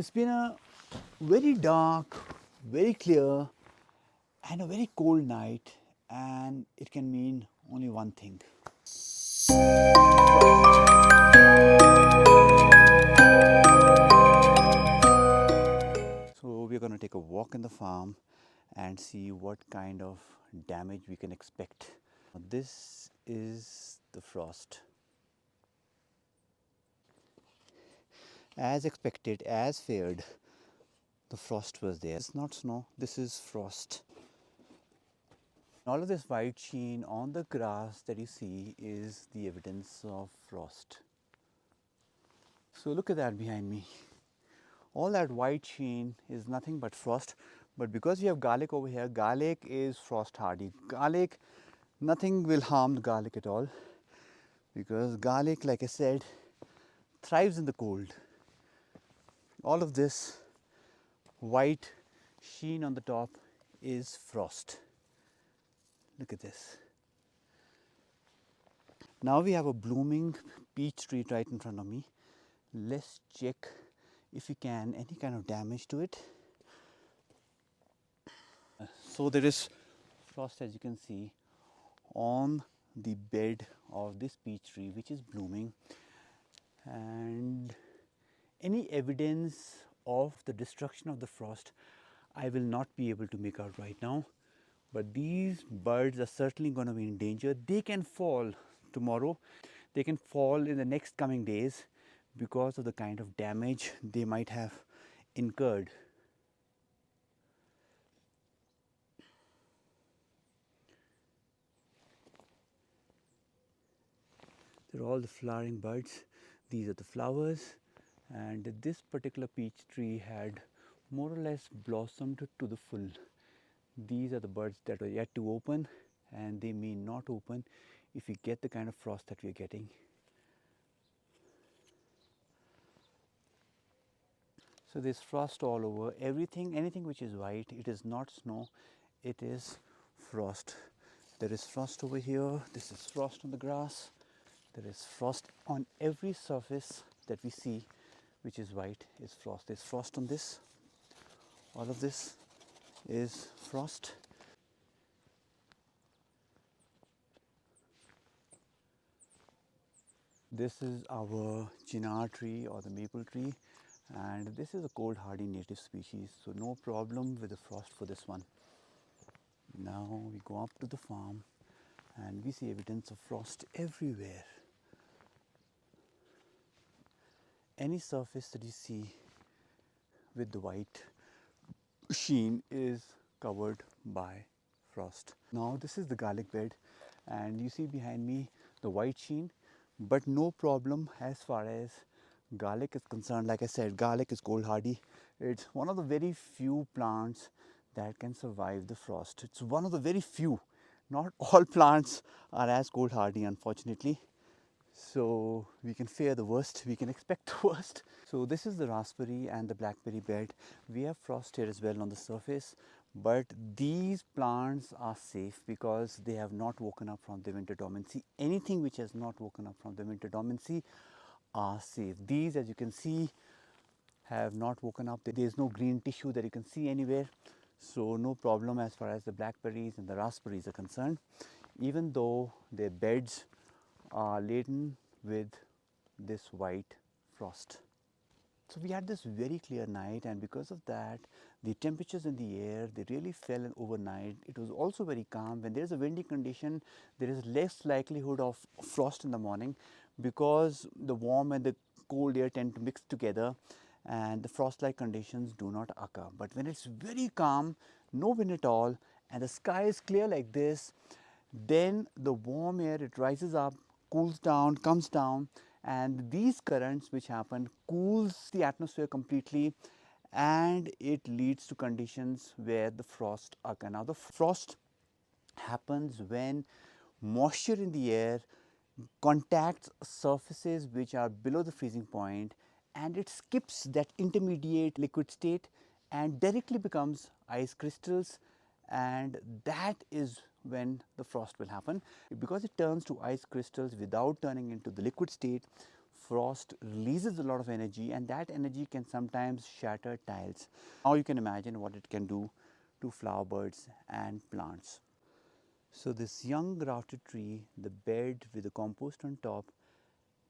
It's been a very dark, very clear, and a very cold night, and it can mean only one thing. So we're going to take a walk in the farm and see what kind of damage we can expect. This is the frost. As expected, as feared, the frost was there. It's not snow, this is frost. All of this white sheen on the grass that you see is the evidence of frost. So look at that behind me. All that white sheen is nothing but frost. But because we have garlic over here, garlic is frost hardy. Garlic, nothing will harm the garlic at all, because garlic, like I said, thrives in the cold. All of this white sheen on the top is frost. Look at this. Now we have a blooming peach tree right in front of me. Let's check if we can any kind of damage to it. So there is frost, as you can see, on the bed of this peach tree which is blooming, and any evidence of the destruction of the frost I will not be able to make out right now. But these birds are certainly going to be in danger. They can fall tomorrow, they can fall in the next coming days because of the kind of damage they might have incurred. They're all the flowering birds. These are the flowers, and this particular peach tree had more or less blossomed to the full. These are the birds that are yet to open, and they may not open if we get the kind of frost that we are getting. So there's frost all over. Anything which is white, it is not snow, it is frost. There is frost over here, this is frost on the grass, there is frost on every surface that we see which is white is frost. There's frost on this, all of this is frost. This is our chinar tree or the maple tree, and this is a cold hardy native species, so no problem with the frost for this one. Now we go up to the farm and we see evidence of frost everywhere. Any surface that you see with the white sheen is covered by frost. Now this is the garlic bed, and you see behind me the white sheen, but no problem as far as garlic is concerned. Like I said, garlic is cold hardy. It's one of the very few plants that can survive the frost. It's one of the very few. Not all plants are as cold hardy, unfortunately. So we can fear the worst, we can expect the worst. So this is the raspberry and the blackberry bed. We have frost here as well on the surface, but these plants are safe because they have not woken up from the winter dormancy. Anything which has not woken up from the winter dormancy are safe. These, as you can see, have not woken up. There is no green tissue that you can see anywhere. So no problem as far as the blackberries and the raspberries are concerned, even though their beds are laden with this white frost. So we had this very clear night, and because of that, the temperatures in the air, they really fell overnight. It was also very calm. When there is a windy condition, there is less likelihood of frost in the morning because the warm and the cold air tend to mix together and the frost-like conditions do not occur. But when it's very calm, no wind at all, and the sky is clear like this, then the warm air, it rises up, cools down, comes down, and these currents which happen cools the atmosphere completely, and it leads to conditions where the frost occur. Now the frost happens when moisture in the air contacts surfaces which are below the freezing point, and it skips that intermediate liquid state and directly becomes ice crystals, and that is when the frost will happen. Because it turns to ice crystals without turning into the liquid state, frost releases a lot of energy, and that energy can sometimes shatter tiles. Now you can imagine what it can do to flower birds and plants. So this young grafted tree, the bed with the compost on top,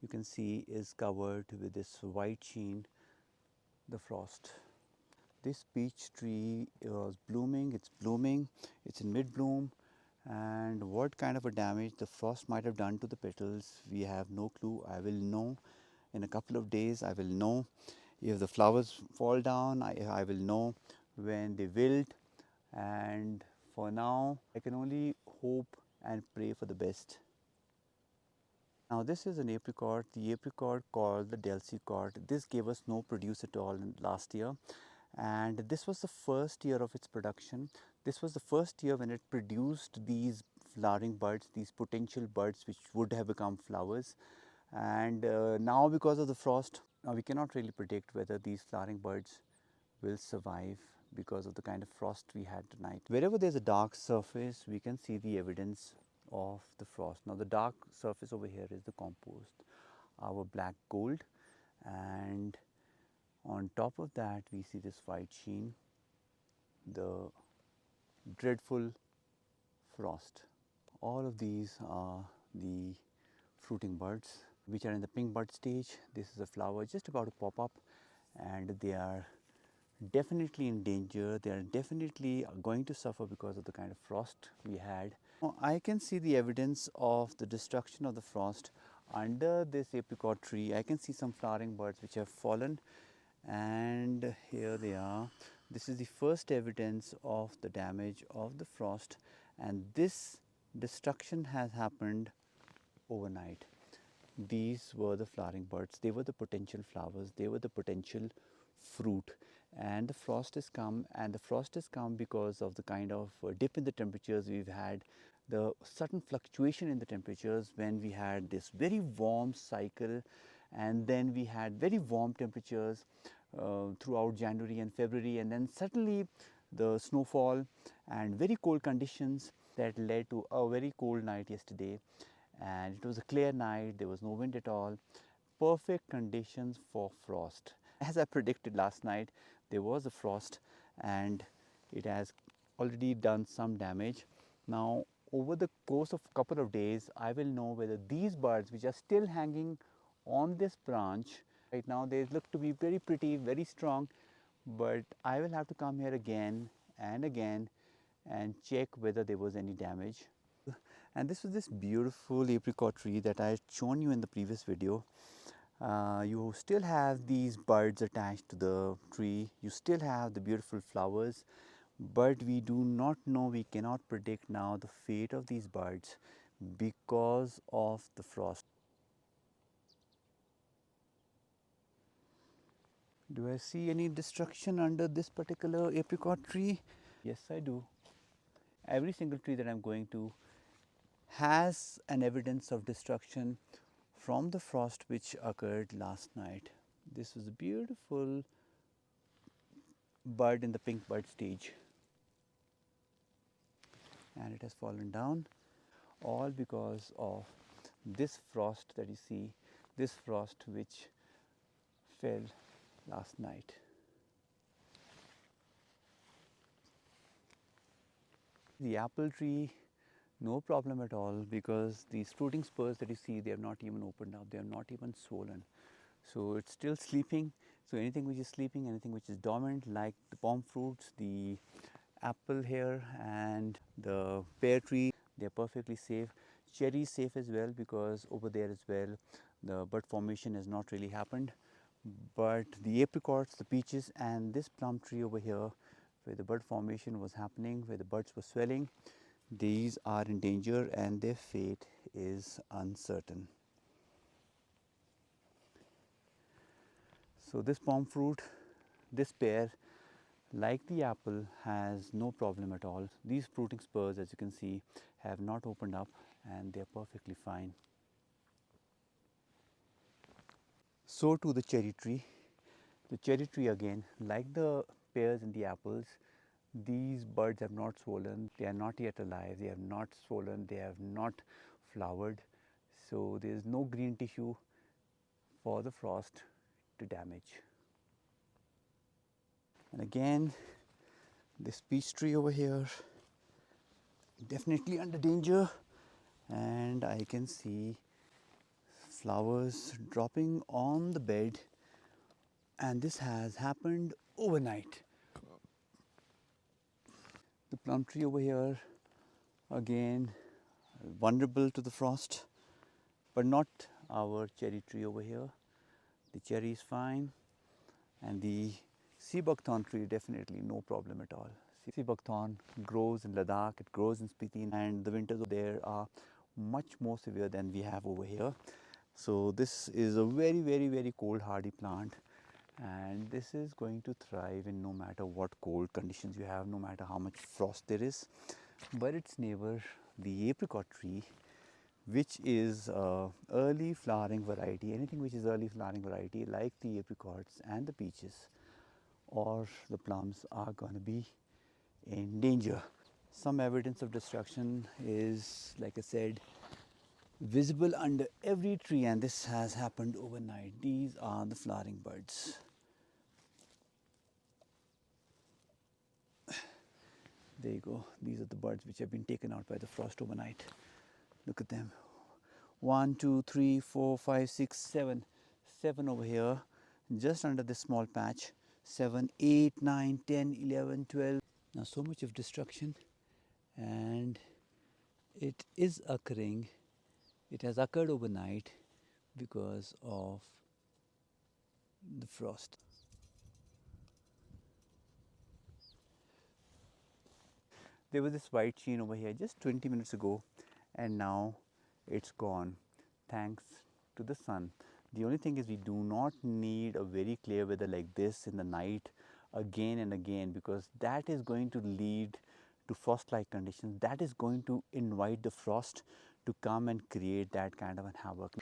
you can see is covered with this white sheen, the frost. This peach tree was blooming, it's in mid bloom, and what kind of a damage the frost might have done to the petals, we have no clue. I will know in a couple of days. I will know if the flowers fall down, I will know when they wilt, and for now I can only hope and pray for the best. Now this is an apricot, the apricot called the Delsicot. This gave us no produce at all last year, and this was the first year of its production. This was the first year when it produced these flowering buds, these potential buds which would have become flowers. And now because of the frost, now we cannot really predict whether these flowering buds will survive because of the kind of frost we had tonight. Wherever there's a dark surface, we can see the evidence of the frost. Now the dark surface over here is the compost, our black gold, and on top of that we see this white sheen, the dreadful frost. All of these are the fruiting buds which are in the pink bud stage. This is a flower just about to pop up, and they are definitely in danger. They are definitely going to suffer because of the kind of frost we had. I can see the evidence of the destruction of the frost under this apricot tree. I can see some flowering buds which have fallen, and here they are. This is the first evidence of the damage of the frost, and this destruction has happened overnight. These were the flowering buds, they were the potential flowers, they were the potential fruit, and the frost has come, and the frost has come because of the kind of dip in the temperatures we've had, the sudden fluctuation in the temperatures when we had this very warm cycle, and then we had very warm temperatures throughout January and February, and then suddenly the snowfall and very cold conditions that led to a very cold night yesterday. And it was a clear night, there was no wind at all, perfect conditions for frost. As I predicted last night, there was a frost, and it has already done some damage. Now over the course of a couple of days, I will know whether these birds which are still hanging on this branch right now, they look to be very pretty, very strong, but I will have to come here again and again and check whether there was any damage. And this was this beautiful apricot tree that I had shown you in the previous video. You still have these buds attached to the tree, you still have the beautiful flowers, but we do not know, we cannot predict now the fate of these buds because of the frost. Do I see any destruction under this particular apricot tree? Yes, I do. Every single tree that I'm going to has an evidence of destruction from the frost which occurred last night. This was a beautiful bud in the pink bud stage, and it has fallen down, all because of this frost that you see, this frost which fell last night. The apple tree, no problem at all, because these fruiting spurs that you see, they have not even opened up, they are not even swollen. So it's still sleeping. So anything which is sleeping, anything which is dormant, like the palm fruits, the apple here, and the pear tree, they are perfectly safe. Cherry is safe as well, because over there as well the bud formation has not really happened. But the apricots, the peaches, and this plum tree over here, where the bud formation was happening, where the buds were swelling, these are in danger and their fate is uncertain. So this palm fruit, this pear, like the apple, has no problem at all. These fruiting spurs, as you can see, have not opened up and they are perfectly fine. So too the cherry tree. The cherry tree again, like the pears and the apples, these buds have not swollen, they are not yet alive, they have not swollen, they have not flowered. So there is no green tissue for the frost to damage. And again, this peach tree over here, definitely under danger, and I can see flowers dropping on the bed, and this has happened overnight. The plum tree over here, again vulnerable to the frost, but not our cherry tree over here. The cherry is fine, and the sea buckthorn tree, definitely no problem at all. Sea buckthorn grows in Ladakh, it grows in Spiti, and the winters there are much more severe than we have over here. So this is a very, very, very cold hardy plant, and this is going to thrive in no matter what cold conditions you have, no matter how much frost there is. But its neighbor, the apricot tree, which is early flowering variety, anything which is early flowering variety like the apricots and the peaches or the plums, are going to be in danger. Some evidence of destruction is, like I said, visible under every tree, and this has happened overnight. These are the flowering buds. There you go. These are the buds which have been taken out by the frost overnight. Look at them. 1, 2, 3, 4, 5, 6, 7. 7 over here, just under this small patch. 7, 8, 9, 10, 11, 12. Now so much of destruction, and it is occurring. It has occurred overnight because of the frost. There was this white sheen over here just 20 minutes ago, and now it's gone thanks to the sun. The only thing is, we do not need a very clear weather like this in the night again and again, because that is going to lead to frost-like conditions. That is going to invite the frost to come and create that kind of an havoc.